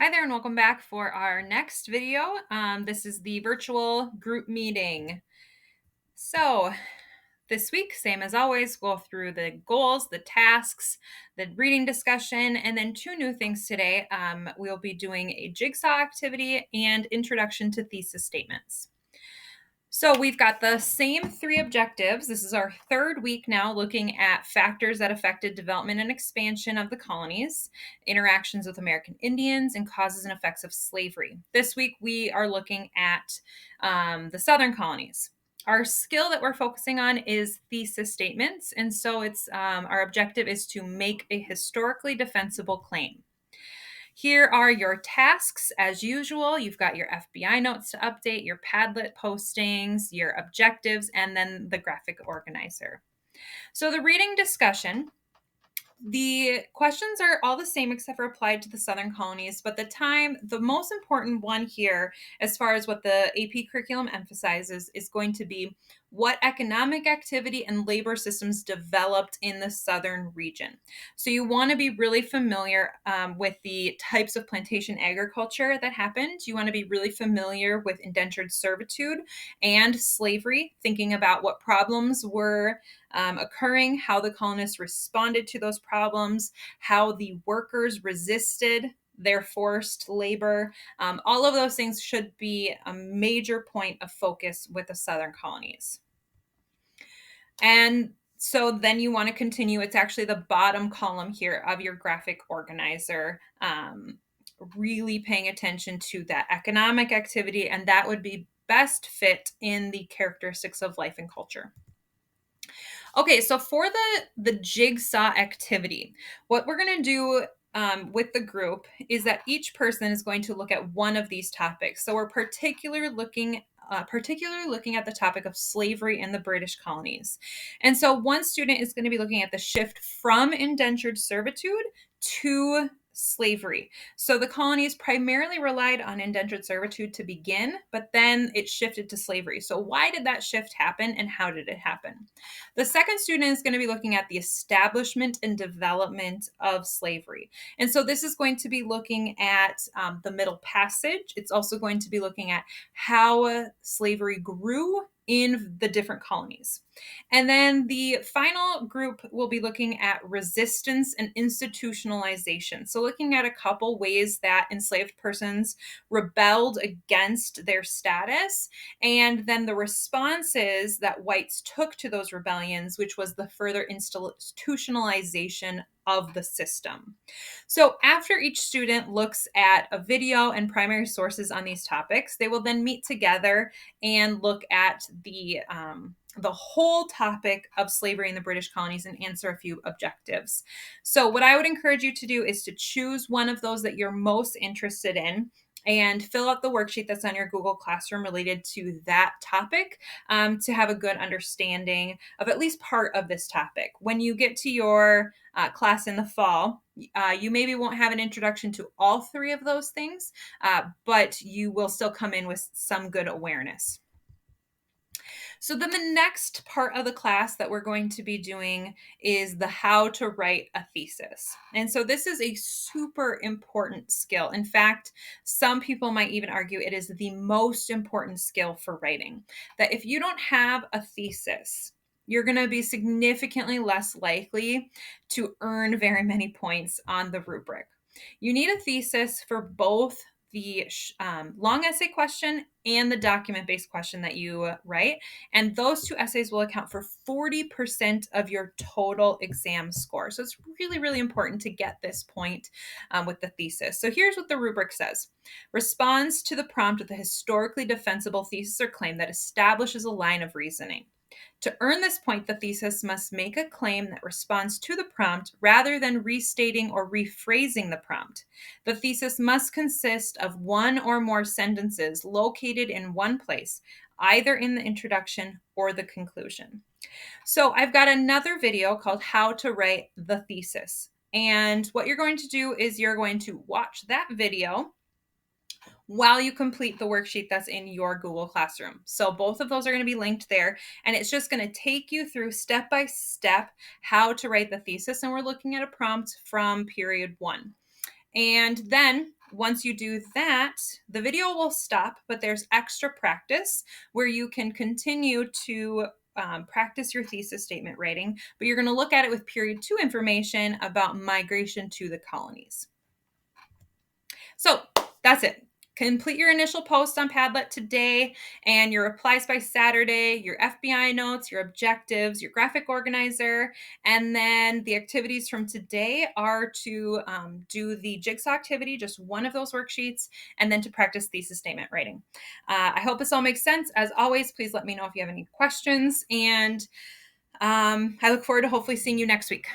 Hi there and welcome back for our next video. This is the virtual group meeting. So this week, same as always, go through the goals, the tasks, the reading discussion, and then two new things today. We'll be doing a jigsaw activity and introduction to thesis statements. So we've got the same three objectives. This is our third week now looking at factors that affected development and expansion of the colonies, interactions with American Indians, and causes and effects of slavery. This week we are looking at the southern colonies. Our skill that we're focusing on is thesis statements. And so it's our objective is to make a historically defensible claim. Here are your tasks as usual. You've got your FBI notes to update, your Padlet postings, your objectives, and then the graphic organizer. So the reading discussion, the questions are all the same except for applied to the southern colonies, but the most important one here, as far as what the AP curriculum emphasizes, is going to be what economic activity and labor systems developed in the southern region. So you want to be really familiar with the types of plantation agriculture that happened. You want to be really familiar with indentured servitude and slavery, thinking about what problems were occurring, how the colonists responded to those problems, how the workers resisted their forced labor. All of those things should be a major point of focus with the southern colonies. And so then you want to continue. It's actually the bottom column here of your graphic organizer. Really paying attention to that economic activity, and that would be best fit in the characteristics of life and culture. Okay, so for the jigsaw activity, what we're going to do with the group is that each person is going to look at one of these topics. So we're particularly looking at the topic of slavery in the British colonies. And so one student is going to be looking at the shift from indentured servitude to slavery. So the colonies primarily relied on indentured servitude to begin, but then it shifted to slavery. So why did that shift happen and how did it happen? The second student is going to be looking at the establishment and development of slavery. And so this is going to be looking at the Middle Passage. It's also going to be looking at how slavery grew in the different colonies. And then the final group will be looking at resistance and institutionalization. So looking at a couple ways that enslaved persons rebelled against their status, and then the responses that whites took to those rebellions, which was the further institutionalization of the system. So after each student looks at a video and primary sources on these topics, they will then meet together and look at the whole topic of slavery in the British colonies and answer a few objectives. So what I would encourage you to do is to choose one of those that you're most interested in and fill out the worksheet that's on your Google Classroom related to that topic to have a good understanding of at least part of this topic. When you get to your class in the fall, you maybe won't have an introduction to all three of those things, but you will still come in with some good awareness. So then the next part of the class that we're going to be doing is the how to write a thesis. And so this is a super important skill. In fact, some people might even argue it is the most important skill for writing. That if you don't have a thesis, you're going to be significantly less likely to earn very many points on the rubric. You need a thesis for both the long essay question and the document-based question that you write. And those two essays will account for 40% of your total exam score. So it's really, really important to get this point with the thesis. So here's what the rubric says. Responds to the prompt with a historically defensible thesis or claim that establishes a line of reasoning. To earn this point, the thesis must make a claim that responds to the prompt rather than restating or rephrasing the prompt. The thesis must consist of one or more sentences located in one place, either in the introduction or the conclusion. So I've got another video called How to Write the Thesis. And what you're going to do is you're going to watch that video while you complete the worksheet that's in your Google Classroom. So both of those are going to be linked there, and it's just going to take you through step by step how to write the thesis. And we're looking at a prompt from period 1. And then once you do that, the video will stop, but there's extra practice where you can continue to practice your thesis statement writing, but you're going to look at it with period 2 information about migration to the colonies. So that's it. Complete your initial post on Padlet today and your replies by Saturday, your FBI notes, your objectives, your graphic organizer, and then the activities from today are to do the Jigsaw activity, just one of those worksheets, and then to practice thesis statement writing. I hope this all makes sense. As always, please let me know if you have any questions, and I look forward to hopefully seeing you next week.